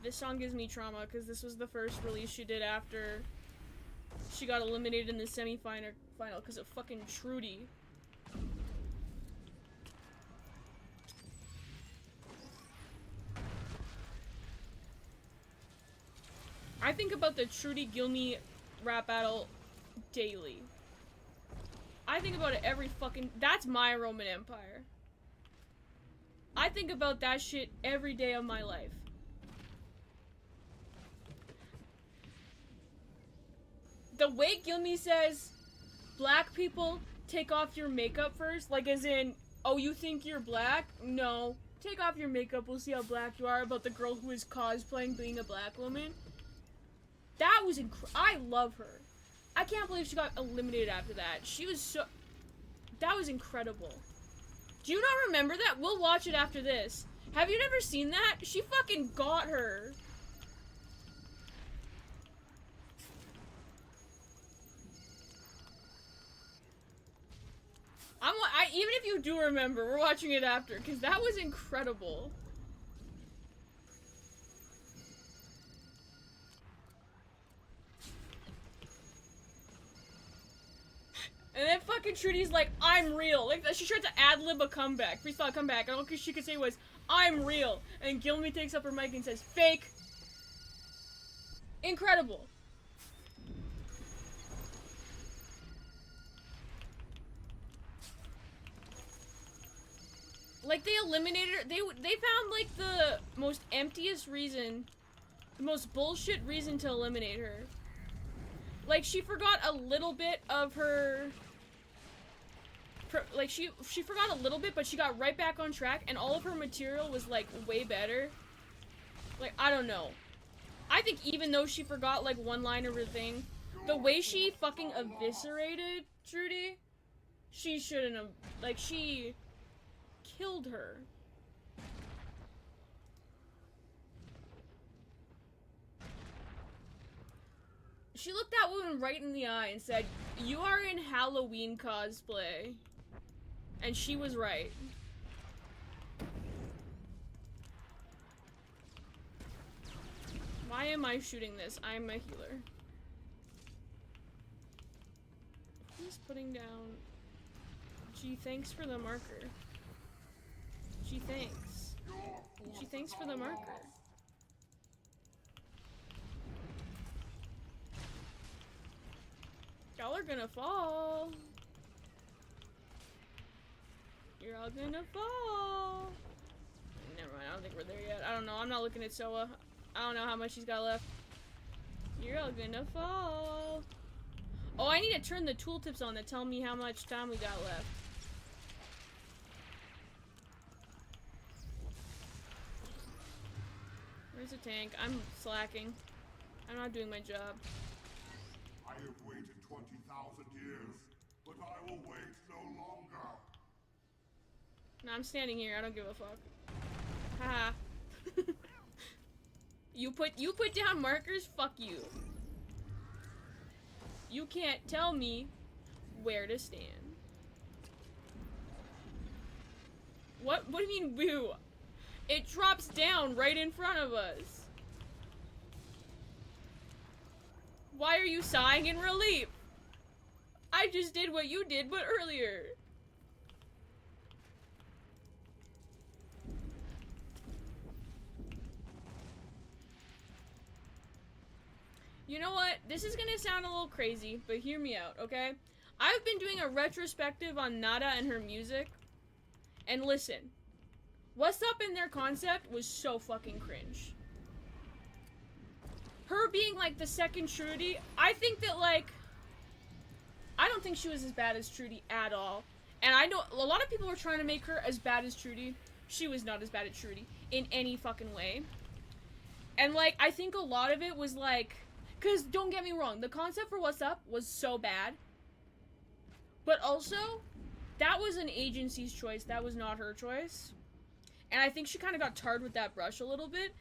This song gives me trauma because this was the first release she did after she got eliminated in the semi-final because of fucking Trudy. I think about the Trudy Gilmy rap battle daily. I think about it every fucking... That's my Roman Empire. I think about that shit every day of my life. The way Gilmy says, black people, take off your makeup first, like as in, oh, you think you're black? No. Take off your makeup, we'll see how black you are, about the girl who is cosplaying being a black woman. That was I love her. I can't believe she got eliminated after that. She was so... That was incredible. Do you not remember that? We'll watch it after this. Have you never seen that? She fucking got her. Even if you do remember, we're watching it after, because that was incredible. And then fucking Trudy's like, I'm real. Like, she tried to ad-lib a comeback. Freestyle comeback. And all she could say was, I'm real. And Gilmy takes up her mic and says, fake. Incredible. Like, they eliminated her. They found, like, the most emptiest reason, the most bullshit reason to eliminate her. Like, she forgot a little bit of her... Like, she forgot a little bit, but she got right back on track, and all of her material was, like, way better. Like, I don't know. I think even though she forgot, like, one line of her thing, the way she fucking eviscerated Trudy, she shouldn't have... Like, she... killed her. She looked that woman right in the eye and said, you are in Halloween cosplay. And she was right. Why am I shooting this? I'm a healer. Who's putting down... Gee, thanks for the marker. Gee, thanks. Gee, thanks for the marker. Y'all are gonna fall. You're all gonna fall. Never mind, I don't think we're there yet. I don't know, I'm not looking at Soa. I don't know how much she's got left. You're all gonna fall. Oh, I need to turn the tooltips on that tell me how much time we got left. Where's the tank? I'm slacking. I'm not doing my job. I have waited 20,000 years, but I will wait no longer. No, I'm standing here. I don't give a fuck. Haha. You put down markers? Fuck you. You can't tell me where to stand. What do you mean woo? It drops down right in front of us. Why are you sighing in relief? I just did what you did, but earlier. You know what? This is gonna sound a little crazy, but hear me out, okay? I've been doing a retrospective on Nada and her music. And listen. What's Up in their concept was so fucking cringe. Her being, like, the second Trudy, I think that, like... I don't think she was as bad as Trudy at all. And I know a lot of people were trying to make her as bad as Trudy. She was not as bad as Trudy in any fucking way. And, like, I think a lot of it was, like... Because, don't get me wrong, the concept for What's Up was so bad. But also, that was an agency's choice. That was not her choice. And I think she kind of got tarred with that brush a little bit.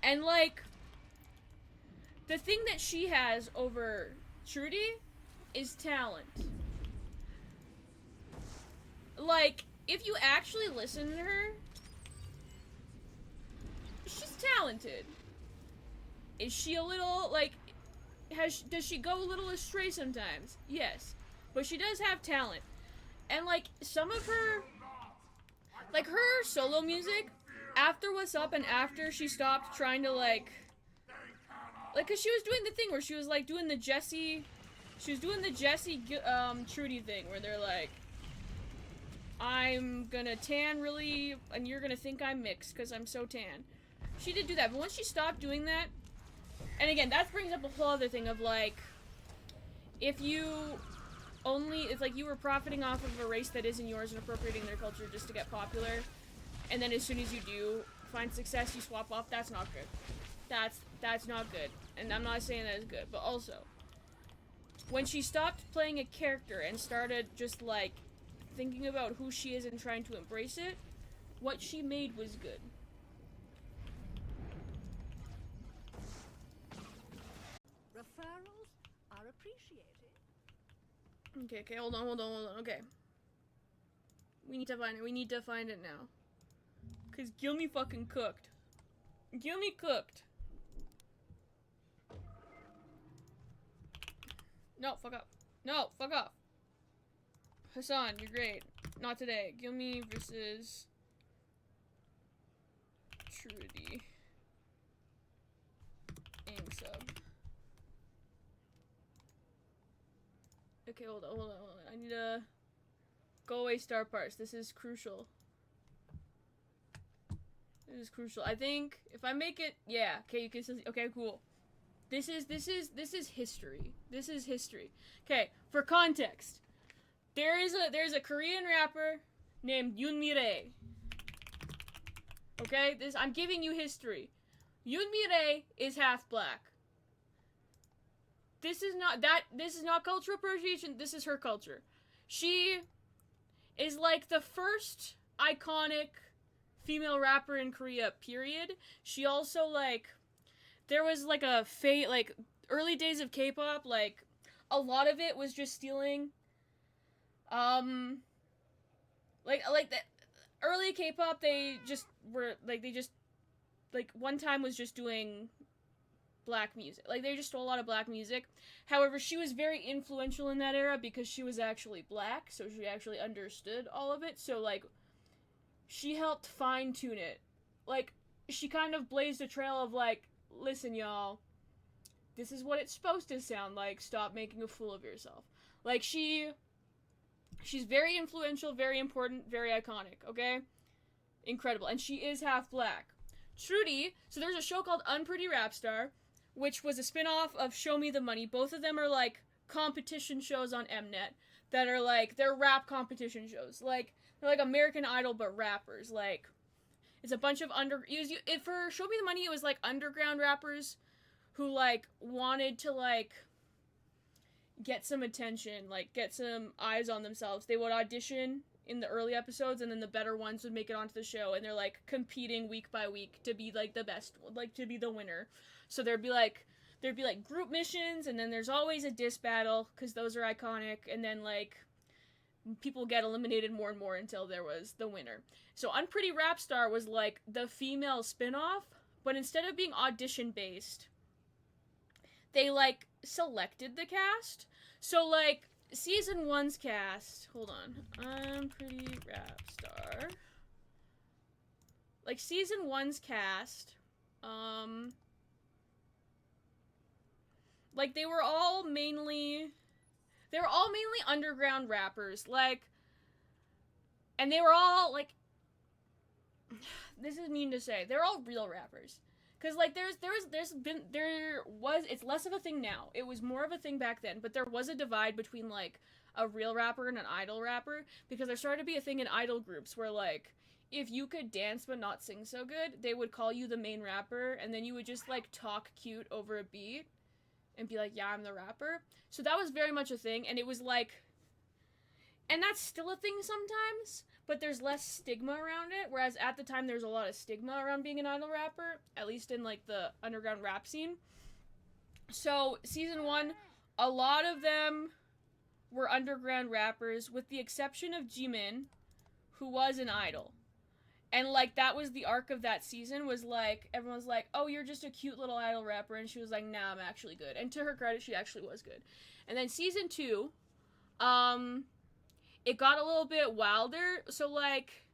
And, like, the thing that she has over Trudy is talent. Like, if you actually listen to her, she's talented. Is she a little, like, does she go a little astray sometimes? Yes. But she does have talent. And, like, some of her, like, her solo music, after What's Up and after she stopped trying to, like, cause she was doing the thing where she was, like, doing the Jessie, Trudy thing, where they're like, I'm gonna tan really, and you're gonna think I'm mixed, cause I'm so tan. She did do that, but once she stopped doing that, and again, that brings up a whole other thing of, like, if you only, it's like you were profiting off of a race that isn't yours and appropriating their culture just to get popular, and then as soon as you do find success, you swap off, that's not good. That's not good. And I'm not saying that is good, but also, when she stopped playing a character and started just, like, thinking about who she is and trying to embrace it, what she made was good. Referrals are appreciated. Okay, hold on, okay. We need to find it now. Cause Gilmy fucking cooked. Gilmy cooked. No, fuck up. No, fuck off. Hassan, you're great. Not today. Gilmy versus Trudy. Aim sub. Okay, hold on. I need to go away star parts. This is crucial. I think if I make it, yeah. Okay, you can still see. Okay, cool. This is history. This is history. Okay, for context, there's a Korean rapper named Yoonmi. Okay, I'm giving you history. Yoonmi is half black. This is not cultural appropriation. This is her culture. She is like the first iconic female rapper in Korea, period. She also, like, there was like a like early days of K-pop, like a lot of it was just stealing like the early K-pop, they just one time was just doing black music. Like, they just stole a lot of black music. However, she was very influential in that era because she was actually black, so she actually understood all of it. So, like, she helped fine-tune it. Like, she kind of blazed a trail of, like, listen, y'all, this is what it's supposed to sound like. Stop making a fool of yourself. Like, she's very influential, very important, very iconic, okay? Incredible. And she is half black. Trudy, so there's a show called Unpretty Rapstar, which was a spin-off of Show Me the Money. Both of them are, like, competition shows on Mnet that are, like, they're rap competition shows. Like, they're like American Idol, but rappers. Like, it's a bunch of for Show Me the Money, it was, like, underground rappers who, like, wanted to, like, get some attention, like, get some eyes on themselves. They would audition in the early episodes, and then the better ones would make it onto the show, and they're, like, competing week by week to be, like, the best, like, to be the winner. So there'd be, like, group missions, and then there's always a diss battle, because those are iconic, and then, like, people get eliminated more and more until there was the winner. So Unpretty Rapstar was, like, the female spin-off, but instead of being audition-based, they, like, selected the cast. So, like, season 1's cast, hold on, Unpretty Rapstar. Like, season 1's cast, like, they were all mainly underground rappers, like, and they were all, like, this is mean to say, they're all real rappers. Because, like, it's less of a thing now. It was more of a thing back then, but there was a divide between, like, a real rapper and an idol rapper, because there started to be a thing in idol groups where, like, if you could dance but not sing so good, they would call you the main rapper, and then you would just, like, talk cute over a beat and be like, yeah, I'm the rapper. So that was very much a thing, and it was, like, and that's still a thing sometimes, but there's less stigma around it, whereas at the time there's a lot of stigma around being an idol rapper, at least in, like, the underground rap scene. So, season 1, a lot of them were underground rappers, with the exception of Jimin, who was an idol. And like that was the arc of that season, was like everyone's like, oh, you're just a cute little idol rapper, and she was like, nah, I'm actually good. And to her credit, she actually was good. And then season 2, it got a little bit wilder. So like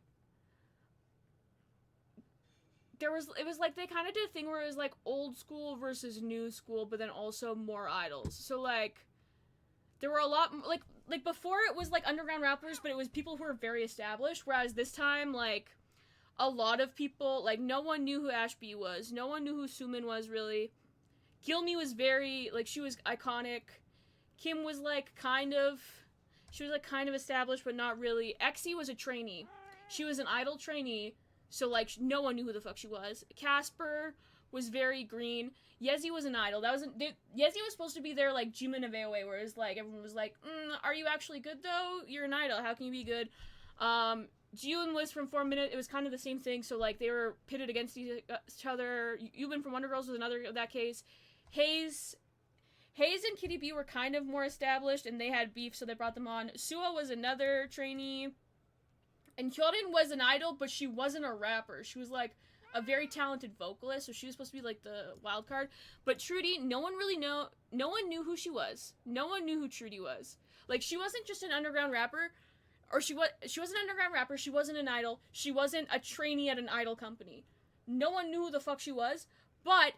it was like they kind of did a thing where it was like old school versus new school, but then also more idols. So like there were a lot like before it was like underground rappers, but it was people who were very established, whereas this time like a lot of people, like no one knew who Ashby was, no one knew who Sumin was really. Gilmy was very like, she was iconic. Kim was like kind of established, but not really. Exy was a trainee. She was an idol trainee, so like no one knew who the fuck she was. Casper was very green. Yezi was an idol. Yezi was supposed to be their like Jimin of AOA, where it was like everyone was like, are you actually good though? You're an idol. How can you be good? June was from 4 Minute. It was kind of the same thing. So like they were pitted against each other. Yubin from Wonder Girls was another of that case. Hayes and Kitty B were kind of more established, and they had beef, so they brought them on. Suwa was another trainee. And Hyorin was an idol, but she wasn't a rapper. She was like a very talented vocalist, so she was supposed to be like the wild card. But Trudy, no one knew who she was. No one knew who Trudy was. Like, she wasn't just an underground rapper, or she wasn't an underground rapper, she wasn't an idol, she wasn't a trainee at an idol company. No one knew who the fuck she was, but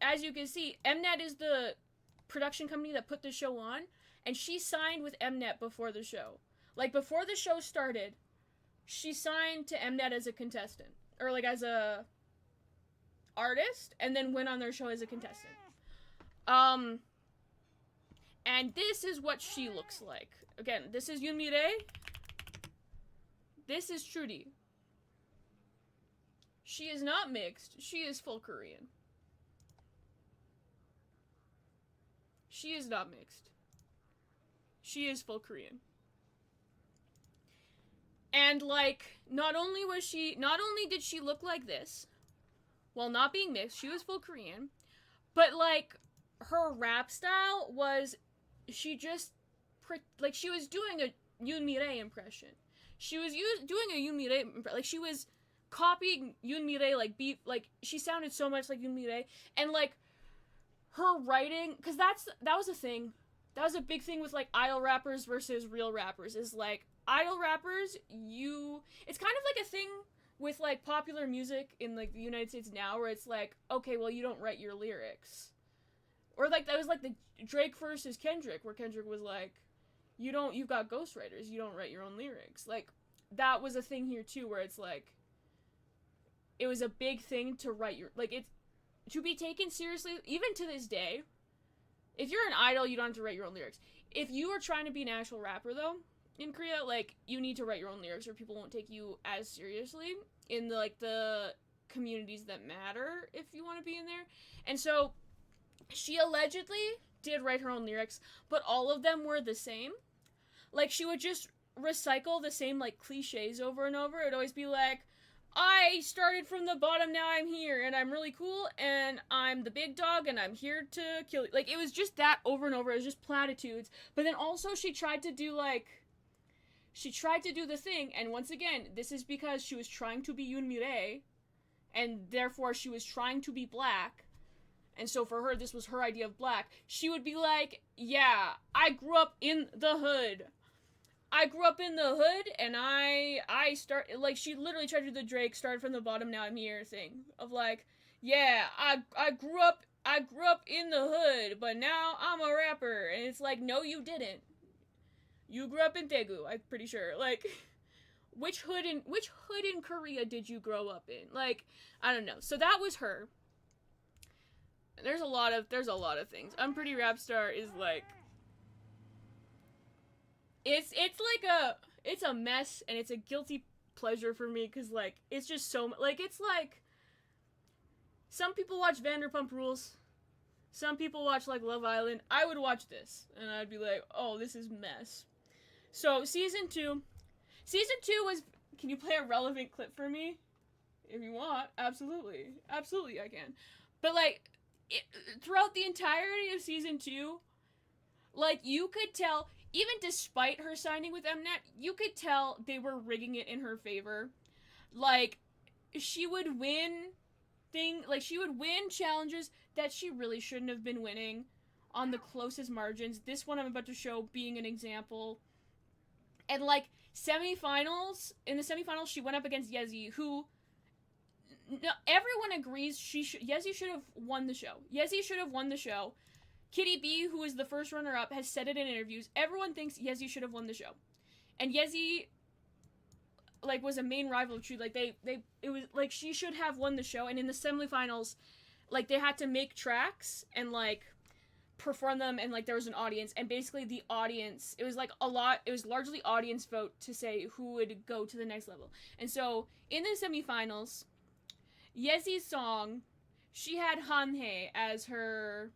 as you can see, Mnet is the production company that put the show on, and she signed with Mnet before the show. Like, before the show started, she signed to Mnet as a contestant, or like as a artist, and then went on their show as a contestant. And this is what she looks like. Again, this is Yunmire. This is Trudy. She is not mixed. She is full Korean. She is not mixed. She is full Korean. And like, not only did she look like this, while not being mixed, she was full Korean, but like, her rap style was, she was doing a Yunmire impression. She was doing a Yunmire, like she was copying Yunmire, like beat, like she sounded so much like Yunmire, and like her writing, because that was a thing, that was a big thing with like idol rappers versus real rappers, is like idol rappers, it's kind of like a thing with like popular music in like the United States now, where it's like, okay, well, you don't write your lyrics. Or like that was like the Drake versus Kendrick, where Kendrick was like, you've got ghostwriters, you don't write your own lyrics. Like, that was a thing here too, where it's like, it was a big thing to write your, like, it's, to be taken seriously, even to this day, if you're an idol, you don't have to write your own lyrics. If you are trying to be an actual rapper, though, in Korea, like, you need to write your own lyrics, or people won't take you as seriously in the, like, the communities that matter, if you want to be in there. And so, she allegedly did write her own lyrics, but all of them were the same. Like, she would just recycle the same, like, cliches over and over. It would always be like, I started from the bottom, now I'm here, and I'm really cool, and I'm the big dog, and I'm here to kill you. Like, it was just that over and over. It was just platitudes. But then also she tried to do, like, the thing, and once again, this is because she was trying to be Yunmire, and therefore she was trying to be black, and so for her, this was her idea of black. She would be like, yeah, I grew up in the hood. And I she literally tried to do the Drake, started from the bottom, now I'm here thing. Of like, yeah, I grew up in the hood, but now I'm a rapper. And it's like, no, you didn't. You grew up in Daegu, I'm pretty sure. Like, which hood in Korea did you grow up in? Like, I don't know. So that was her. There's a lot of things. Unpretty Rapstar is like, it's a mess, and it's a guilty pleasure for me, because like, it's just so, like, it's like, some people watch Vanderpump Rules, some people watch like Love Island. I would watch this, and I'd be like, oh, this is mess. So season 2 was, can you play a relevant clip for me? If you want, absolutely I can. But like, throughout the entirety of season 2, like, you could tell, even despite her signing with Mnet, you could tell they were rigging it in her favor. like, she would win she would win challenges that she really shouldn't have been winning on the closest margins. This one I'm about to show being an example. And, like, in the semifinals, she went up against Yezi, who, no, everyone agrees Yezi should have won the show. Yezi should have won the show. Kitty B, who is the first runner-up, has said it in interviews. Everyone thinks Yezi should have won the show. And Yezi, like, was a main rival of Trudy. Like, it was, like, she should have won the show. And in the semifinals, like, they had to make tracks and, like, perform them, and, like, there was an audience. And basically the audience, it was, like, it was largely audience vote to say who would go to the next level. And so, in the semifinals, Yezi's song, she had Hanhei as her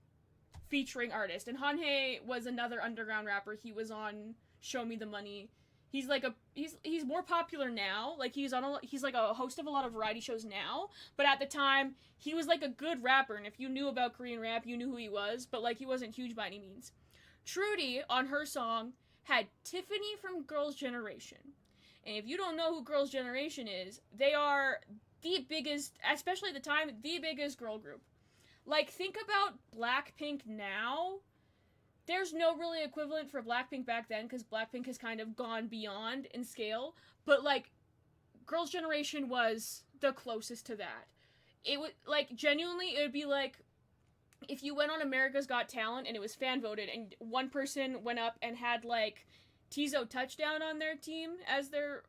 featuring artist. And Hanhei was another underground rapper. He was on Show Me the Money. He's like he's more popular now. Like, he's like a host of a lot of variety shows now. But at the time, he was like a good rapper. And if you knew about Korean rap, you knew who he was. But, like, he wasn't huge by any means. Trudy, on her song, had Tiffany from Girls' Generation. And if you don't know who Girls' Generation is, they are the biggest, especially at the time, the biggest girl group. Like, think about Blackpink now. There's no really equivalent for Blackpink back then, because Blackpink has kind of gone beyond in scale. But, like, Girls' Generation was the closest to that. It would, like, genuinely, it would be like, if you went on America's Got Talent and it was fan voted, and one person went up and had, like, Tizo Touchdown on their team as their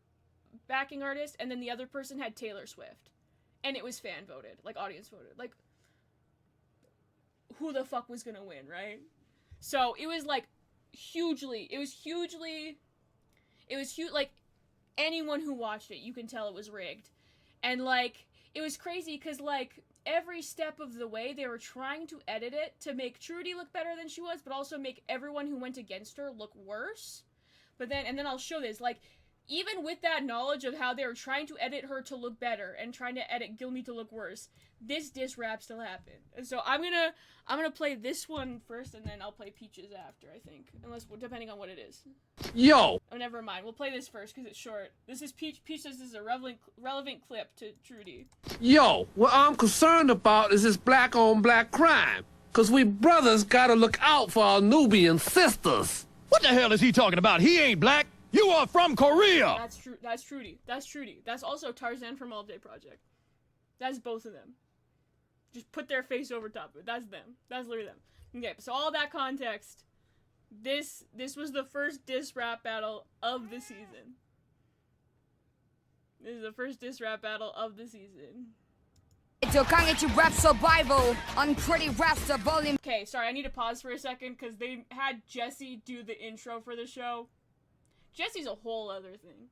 backing artist, and then the other person had Taylor Swift. And it was fan voted, like, audience voted. Like, who the fuck was gonna win, right? So, it was, like, like, anyone who watched it, you can tell it was rigged. And, like, it was crazy, because, like, every step of the way, they were trying to edit it to make Trudy look better than she was, but also make everyone who went against her look worse. But then, and then I'll show this, like, even with that knowledge of how they were trying to edit her to look better and trying to edit Gilmy to look worse, this diss rap still happened. And so I'm gonna play this one first, and then I'll play Peaches after, I think. Depending on what it is. Yo! Oh, never mind. We'll play this first, because it's short. This is Peach says this is a relevant clip to Trudy. Yo, what I'm concerned about is this black on black crime. Cause we brothers gotta look out for our Nubian sisters. What the hell is he talking about? He ain't black. You are from Korea. That's true. That's Trudy. That's Trudy. That's also Tarzan from All Day Project. That's both of them. Just put their face over top of it. That's them. That's literally them. Okay, so all that context. This was the first diss rap battle of the season. This is the first diss rap battle of the season. Rap survival, unpretty rapstar volume. Okay, sorry, I need to pause for a second because they had Jessie do the intro for the show. Jessie's a whole other thing.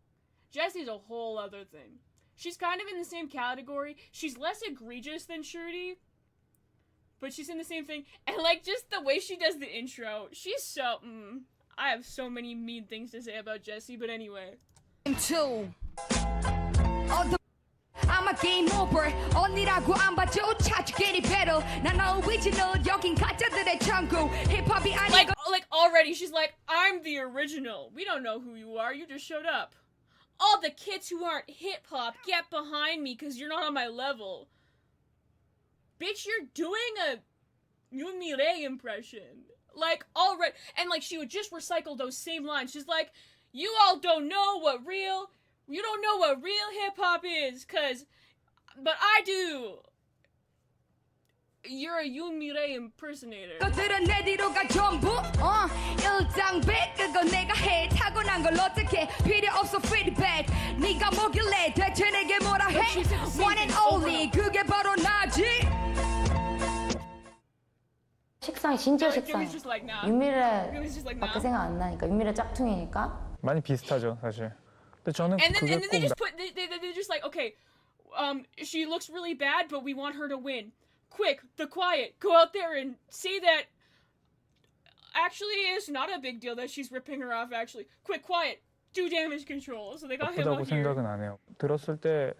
She's kind of in the same category. She's less egregious than Trudy, but she's in the same thing. And, like, just the way she does the intro, she's so, I have so many mean things to say about Jessie, but anyway. I'm a game over. 언니라고 안 봐줘. 찾기니 better. 난 original. 여긴 가짜들의 천국. 힙합이 아니고. Like already, she's like, I'm the original. We don't know who you are. You just showed up. All the kids who aren't hip-hop, get behind me because you're not on my level. Bitch, you're doing a Yoon Mi-rae impression. Like, already. And, like, she would just recycle those same lines. She's like, you all don't know what real... You don't know what real hip-hop is, but I do. You're a Yoon Mi-rae impersonator. 그들은 내 뒤로 가 전부. 일장백 그거 내가 해. 타고난 걸 어떻게 필요 없어 feedback. 네가 뭐길래 대체 내게 뭐라 해. One and only 그게 바로 나지. 식상이 진짜 식상해. 윤미래밖에 생각 안 나니까 윤미래 짝퉁이니까. 많이 비슷하죠, 사실. 근데 저는 and 그게 then they 꼭 just put they're just like, okay, she looks really bad, but we want her to win. Quick, the quiet, go out there and say that. Actually, it's not a big deal that she's ripping her off. Actually, quick, quiet, do damage control. So they got him 나쁘다고 out here. 생각은 안 해요. 들었을 때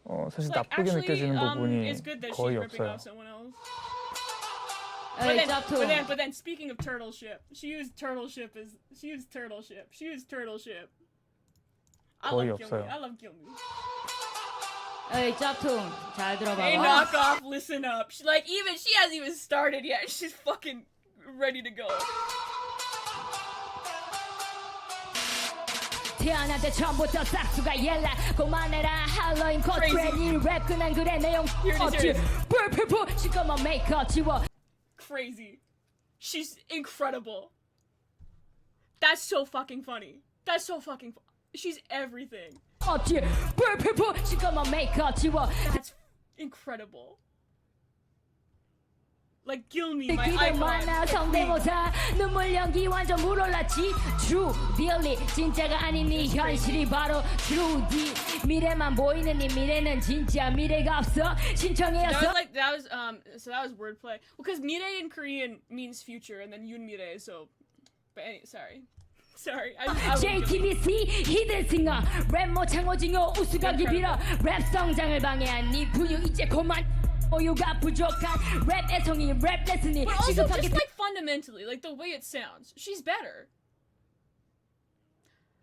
사실 It's like, 나쁘게 actually, 느껴지는 부분이 it's good that 거의 she's ripping 없어요. off someone else. 짭퉁. But then, speaking of turtle ship, she used turtle ship. I 거의 love 없어요. Gilmy. I love Gilmy. 에이 짭퉁 잘 Hey, 들어봐봐. knock off, listen up. She hasn't even started yet. She's fucking ready to go. 태어날 때 처음부터 싹수가 옐라 그만해라 할로윈 코트레니 랩 그냥 그래 내용 없지 불풀풀 시커먼 메이크업 지워 Crazy. She's incredible. That's so fucking funny. That's so fucking she's everything. 없지 불풀풀 시커먼 메이크업 지워 That's incredible. Like Gilmy, my 기대 많아 icon. 성대모사 눈물 연기 완전 물올랐지 True really 진짜가 아닌 네 현실이 바로 truedy 미래만 보이는 네 미래는 진짜 미래가 없어 신청해였어 That was wordplay. Because mire in Korean means future, and then yun mire. So, but sorry. I JTBC 히든싱어 랩 모창오징어 우수각이 빌어 랩 성장을 방해한 네 부유 이제 그만 오유가 부족한 랩 애송이 랩 레슨이 But also, 시급하게 just like fundamentally, like the way it sounds, she's better.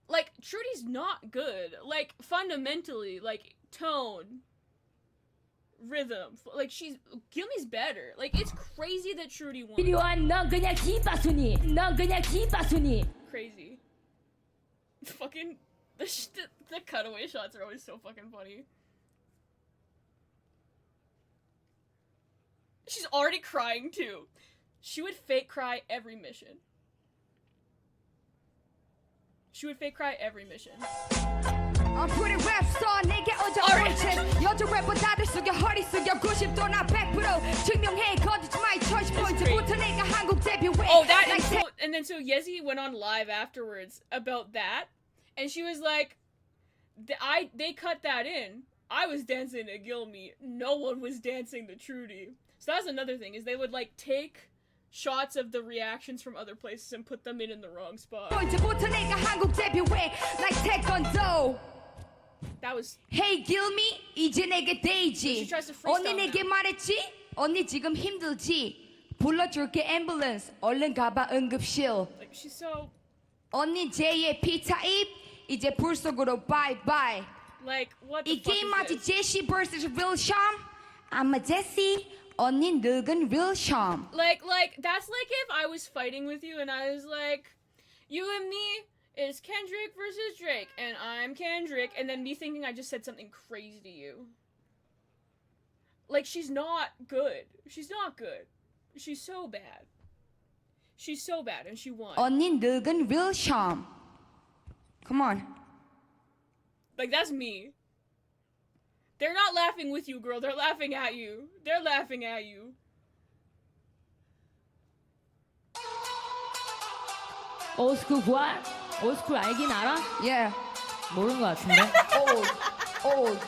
Like, Trudy's not good. Like, fundamentally, like, tone, rhythm, like, Gilmy's better. Like, it's crazy that Trudy won. 필요한 넌 그냥 기바순이 넌 그냥 기바순이 Crazy. Fucking, the cutaway shots are always so fucking funny. She's already crying too. She would fake cry every mission. unpretty rapstar 내게 어져 오르친 여자 래퍼 다들 숙여 허리 숙여 90도 나 100% 증명해 거두지 마이 choice point부터 내가 한국 데뷔해 Oh, and then so Yezi went on live afterwards about that, and she was like, they cut that in. I was dancing to Gilmy. No one was dancing to Trudy. So that's another thing, is they would like take shots of the reactions from other places and put them in the wrong spot. 포인트부터 내가 한국 데뷔해 like taekwondo That was Hey Gilmy 이제 내게 데이지 She tries to freestyle 언니 내게 말했지 언니 지금 힘들지 불러줄게 앰뷸런스 얼른 가봐 응급실 like, she's so 언니 J의 P타입 이제 불 속으로 바이바이 like, what the 이 fuck 게임 is 마치 this? 제시 vs real 샴 I'm a Jessie 언니 늙은 real 샴 Like, that's like if I was fighting with you and I was like, you and me is Kendrick versus Drake, and I'm Kendrick, and then me thinking I just said something crazy to you. Like, she's not good. She's not good. She's so bad. She's so bad, and she won. 언니 늙은 real 샴 Come on Like, that's me. They're not laughing with you, girl. They're laughing at you. They're laughing at you. 올스쿨 구할? 올스쿨 알긴 알아? Yeah. 모르는 것 같은데? Old.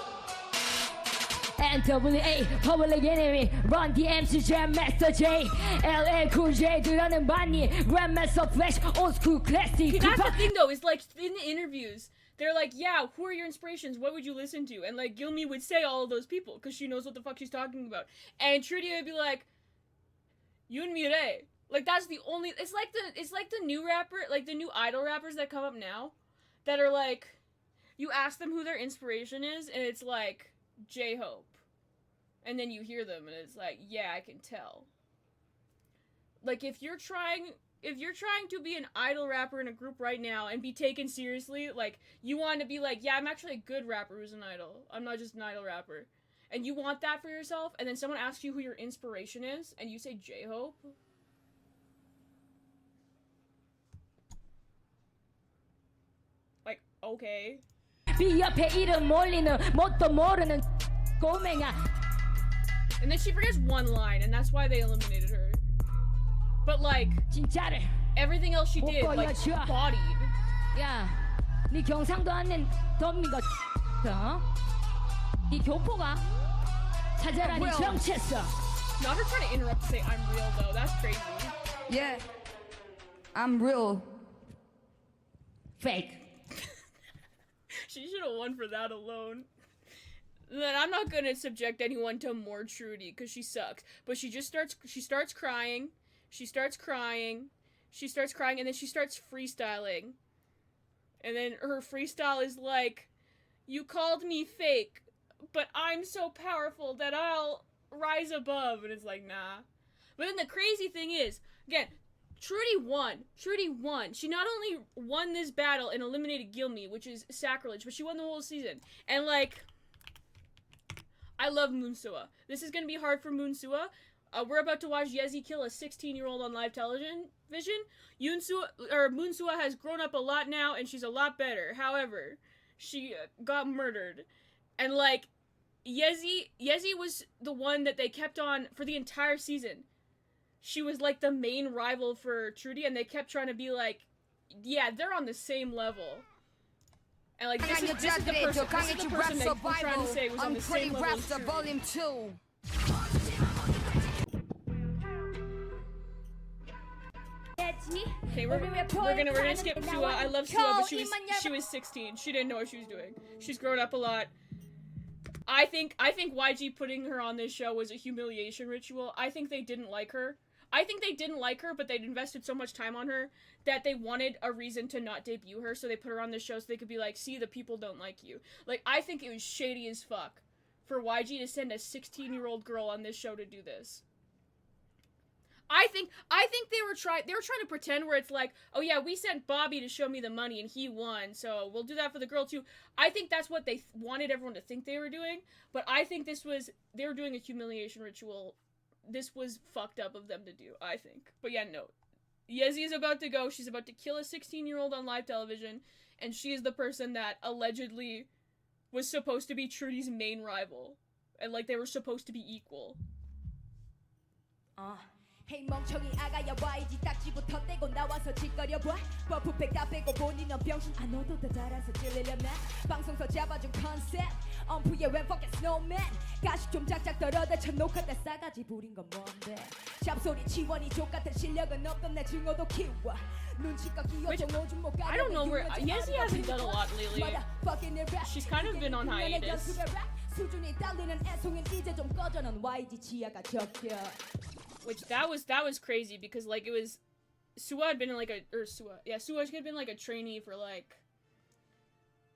NWA, Public Enemy, Run DMC, Jam Master J, LL Cool J, 들어는 봤니? Grandmaster Flash, Old School Classic. That's the thing, though, is like, in the interviews, they're like, yeah, who are your inspirations? What would you listen to? And like, Gilmy would say all of those people, because she knows what the fuck she's talking about. And Trudy would be like, Yoon Mi-rae. Like, that's the only, it's like the new rapper, like the new idol rappers that come up now, that are like, you ask them who their inspiration is, and it's like, J-Hope. And then you hear them, and it's like, yeah, I can tell. Like, if you're trying to be an idol rapper in a group right now and be taken seriously, like, you want to be like, yeah, I'm actually a good rapper who's an idol. I'm not just an idol rapper. And you want that for yourself, and then someone asks you who your inspiration is, and you say J-Hope. Like, okay. 비 옆에 이름 몰리는 뭣도 모르는 꼬맹아. And then she forgets one line, and that's why they eliminated her. But like, 진짜를. everything else she did, like, 보여줘. bodied. 야, 네 경상도 않는 덤미가 어? 네 교포가 찾아라 네 정체성. Not her trying to interrupt to say I'm real though. That's crazy. Yeah, I'm real. Fake. She should have won for that alone. Then I'm not gonna subject anyone to more Trudy because she sucks. But she starts crying, and then she starts freestyling. And then her freestyle is like, you called me fake, but I'm so powerful that I'll rise above. And it's like, nah. But then the crazy thing is, again, Trudy won. Trudy won. She not only won this battle and eliminated Gilmy, which is sacrilege, but she won the whole season. And, like, I love Moonsua. This is gonna be hard for Moonsua. We're about to watch Yezi kill a 16-year-old on live television. Moonsua has grown up a lot now, and she's a lot better. However, she got murdered. And, like, Yezi was the one that they kept on for the entire season. She was, like, the main rival for Trudy, and they kept trying to be like, yeah, they're on the same level. And, like, this is the person that we're trying to say was on the same level as Trudy. Volume 2. Okay, we're gonna skip Sua. I love Sua, but she was 16. She didn't know what she was doing. She's grown up a lot. I think YG putting her on this show was a humiliation ritual. I think they didn't like her. But they'd invested so much time on her that they wanted a reason to not debut her, so they put her on this show so they could be like, see, the people don't like you. Like, I think it was shady as fuck for YG to send a 16-year-old girl on this show to do this. I think they were trying to pretend where it's like, oh yeah, we sent Bobby to show me the money and he won, so we'll do that for the girl too. I think that's what they wanted everyone to think they were doing, but I think they were doing a humiliation ritual. This was fucked up of them to do, I think. But yeah, no. Yezi is about to go. She's about to kill a 16-year-old on live television, and she is the person that allegedly was supposed to be Trudy's main rival. And, like, they were supposed to be equal. Hey 멍청이 아가야 YG 딱지부터 떼고 나와서 짓거려봐 버프팩 다 빼고 본인은 병신 안 얻어도 더 잘해서 찔리려나 방송서 잡아준 컨셉 엄프의 웬 fucking snowman 가식 좀 짝짝 떨어대쳐 녹화 때 싸가지 부린 건 뭔데 잡소리 치원이 족같은 실력은 없던 내 증오도 키워 눈치껏 끼어져 오줌 못 가려 I don't know where Yezi hasn't done a lot lately. She's kind of been on hiatus. 수준이 딸리는 애송은 이제 좀 꺼져는 YG 지하가 적혀 Which that was crazy because like it was Sua had been in like Sua had been like a trainee for like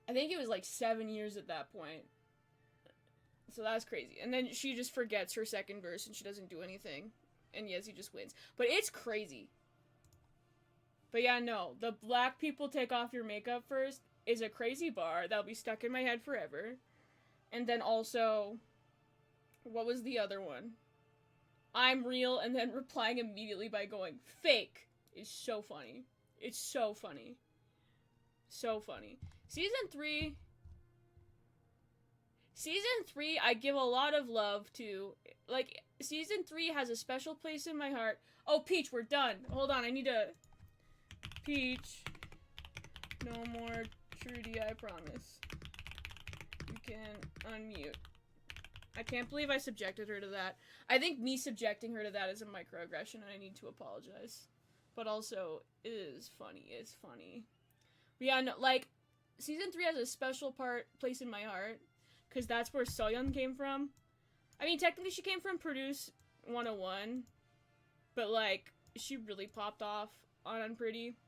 I think it was like 7 years at that point. So that's crazy. And then she just forgets her second verse and she doesn't do anything. And Yezi just wins. But it's crazy. But yeah, no, the black people take off your makeup first is a crazy bar that'll be stuck in my head forever. And then also what was the other one? I'm real, and then replying immediately by going, fake, is so funny. It's so funny. So funny. Season 3, I give a lot of love to. Like, Season 3 has a special place in my heart. Oh, Peach, we're done. Hold on, I need to... Peach. No more Trudy, I promise. You can unmute. I can't believe I subjected her to that. I think me subjecting her to that is a microaggression and I need to apologize. But also, it is funny. It's funny. But yeah, no, like, Season 3 has a special place in my heart. Because that's where Soyeon came from. I mean, technically she came from Produce 101. But, like, she really popped off on Unpretty.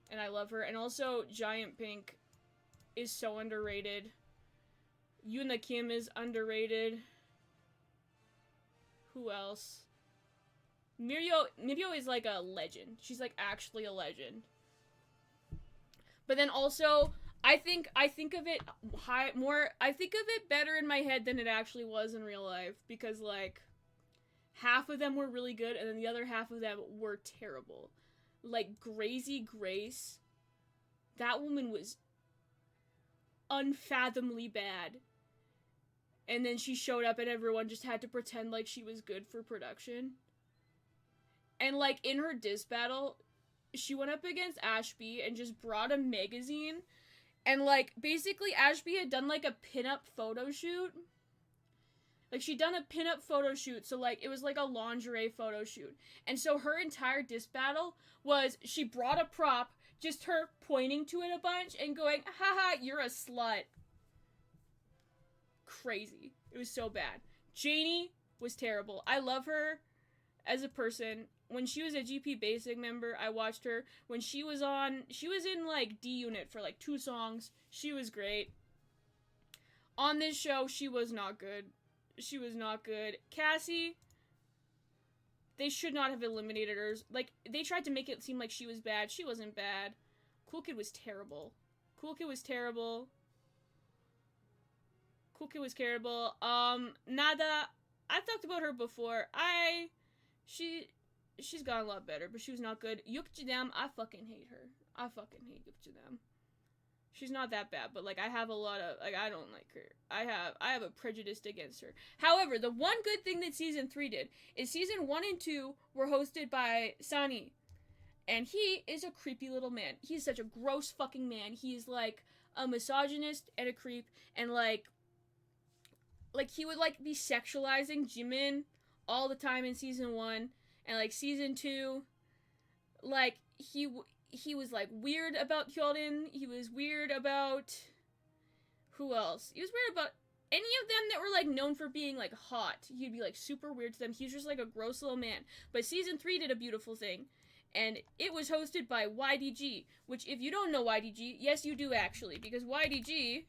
And I love her. And also, Giant Pink is so underrated. Yoona Kim is underrated. Who else? Mirio is like a legend. She's like actually a legend. But then also, I think of it better in my head than it actually was in real life because like half of them were really good and then the other half of them were terrible. Like Gracie Grace, that woman was unfathomably bad. And then she showed up and everyone just had to pretend like she was good for production. And like in her diss battle, she went up against Ashby and just brought a magazine. And like basically Ashby had done like a pinup photo shoot. Like she'd done a pinup photo shoot. So like it was like a lingerie photo shoot. And so her entire diss battle was she brought a prop, just her pointing to it a bunch and going, haha, you're a slut. Crazy. It was so bad. Janie was terrible. I love her as a person. When she was a GP Basic member, I watched her. When she was in like D Unit for like 2 songs. She was great. On this show, she was not good. She was not good. Cassie, they should not have eliminated her. Like, they tried to make it seem like she was bad. She wasn't bad. Cool Kid was terrible. Cool Kid was terrible. Cool Kid was terrible. Nada, I've talked about her before. She's gotten a lot better, but she was not good. Yukjidam, I fucking hate her. I fucking hate Yukjidam. She's not that bad, but, like, I have a lot of, like, I don't like her. I have a prejudice against her. However, the one good thing that Season 3 did is Season 1 and 2 were hosted by Sunny. And he is a creepy little man. He's such a gross fucking man. He's, like, a misogynist and a creep. And, like, he would, like, be sexualizing Jimin all the time in Season 1. And, like, Season 2, like, he was, like, weird about Hyorin. He was weird about... Who else? He was weird about any of them that were, like, known for being, like, hot. He'd be, like, super weird to them. He was just, like, a gross little man. But Season 3 did a beautiful thing. And it was hosted by YDG. Which, if you don't know YDG, yes, you do, actually. Because YDG...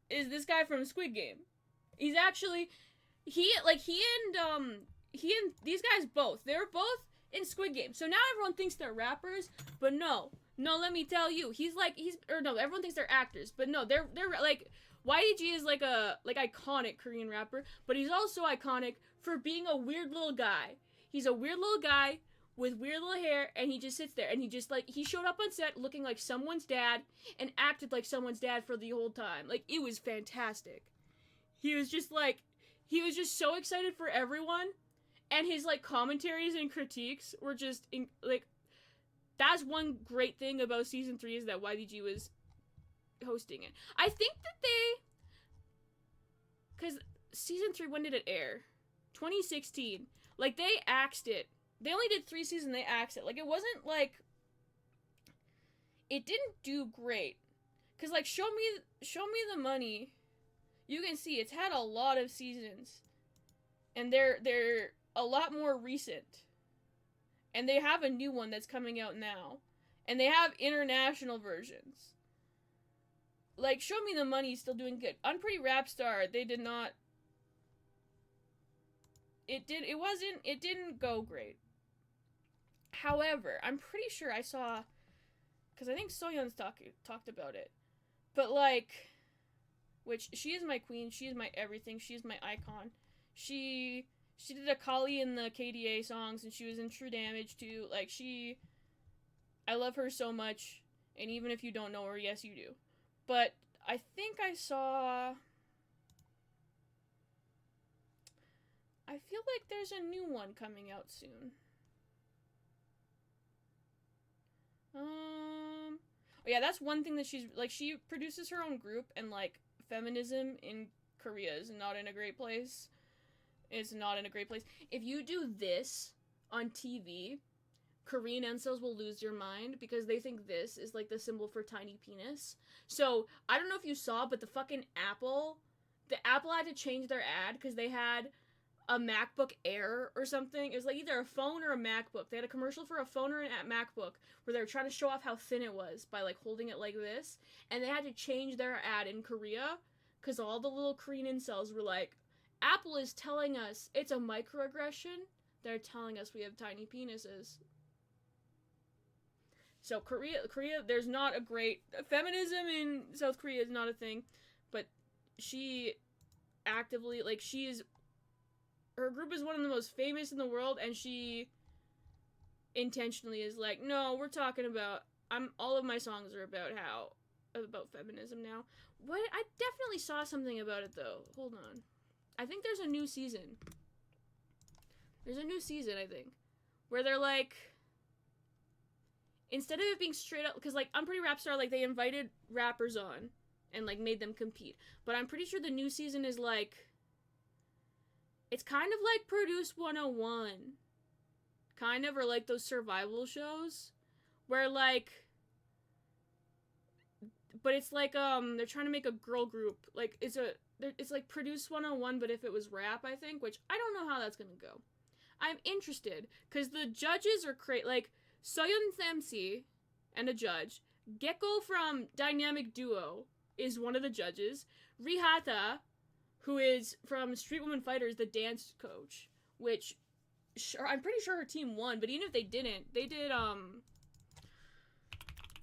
is this guy from Squid Game. He's actually... He and these guys both, they're both in Squid Game. So now everyone thinks they're rappers, but no, let me tell you, everyone thinks they're actors, but no, they're like, YDG is like a, like, iconic Korean rapper, but he's also iconic for being a weird little guy. He's a weird little guy with weird little hair, and he just sits there, and he just, like, he showed up on set looking like someone's dad, and acted like someone's dad for the whole time. Like, it was fantastic. He was just so excited for everyone. And his, like, commentaries and critiques were just, like, that's one great thing about Season 3 is that YDG was hosting it. I think that because Season 3, when did it air? 2016. Like, they axed it. They only did 3 seasons, they axed it. Like, it wasn't, like, it didn't do great. Because, like, Show Me the Money, you can see it's had a lot of seasons. And they're a lot more recent. And they have a new one that's coming out now. And they have international versions. Like, Show Me the Money is still doing good. Unpretty Rapstar, they did not... It didn't go great. However, I'm pretty sure I saw... Because I think Soyeon's talked about it. But, like... Which, she is my queen. She is my everything. She is my icon. She did a Kali in the KDA songs, and she was in True Damage, too. Like, I love her so much, and even if you don't know her, yes, you do. But I think I saw... I feel like there's a new one coming out soon. Oh yeah, that's one thing that she's, like, she produces her own group, and, like, feminism in Korea is not in a great place. It's not in a great place. If you do this on TV, Korean incels will lose your mind because they think this is, like, the symbol for tiny penis. So, I don't know if you saw, but the Apple had to change their ad because they had a MacBook Air or something. It was, like, either a phone or a MacBook. They had a commercial for a phone or a MacBook where they were trying to show off how thin it was by, like, holding it like this. And they had to change their ad in Korea because all the little Korean incels were like, Apple is telling us it's a microaggression. They're telling us we have tiny penises. So Korea, there's not a great... Feminism in South Korea is not a thing. But she actively, like, her group is one of the most famous in the world, and she intentionally is like, no, we're talking about... all of my songs are about feminism now. What? I definitely saw something about it, though. Hold on. I think there's a new season. There's a new season, I think. Where they're like... Instead of it being straight up... Because, like, Unpretty Rapstar, like, they invited rappers on. And, like, made them compete. But I'm pretty sure the new season is, like... It's kind of like Produce 101. Kind of, or like those survival shows. Where, like... But it's like, they're trying to make a girl group. Like, it's like Produce 101, but if it was rap, I think. Which, I don't know how that's gonna go. I'm interested. Because the judges are like, Soyeon's MC and a judge. Gecko from Dynamic Duo is one of the judges. Rihata, who is from Street Woman Fighters, the dance coach, which I'm pretty sure her team won, but even if they didn't, they did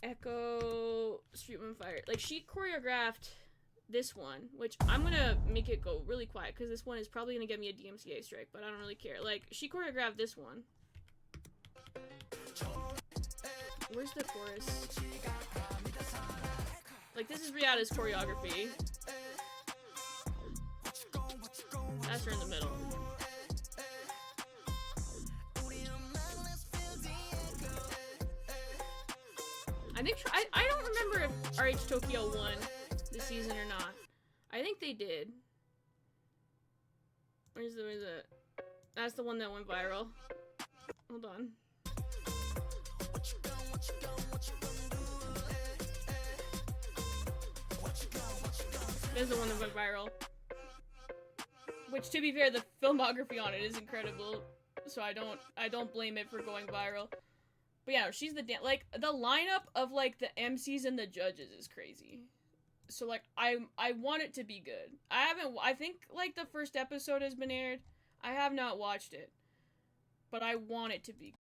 Echo Street Woman Fighter. Like, she choreographed this one, which I'm gonna make it go really quiet because this one is probably gonna get me a DMCA strike, but I don't really care. Like, she choreographed this one. Where's the chorus? Like, this is Rihanna's choreography. That's her in the middle. I think I don't remember if RH Tokyo won this season or not. I think they did. Where's the that's the one that went viral. Hold on. There's the one that went viral. Which, to be fair, the filmography on it is incredible, so I don't blame it for going viral. But yeah, she's the like the lineup of like the MCs and the judges is crazy. So like I want it to be good. I think like the first episode has been aired. I have not watched it, but I want it to be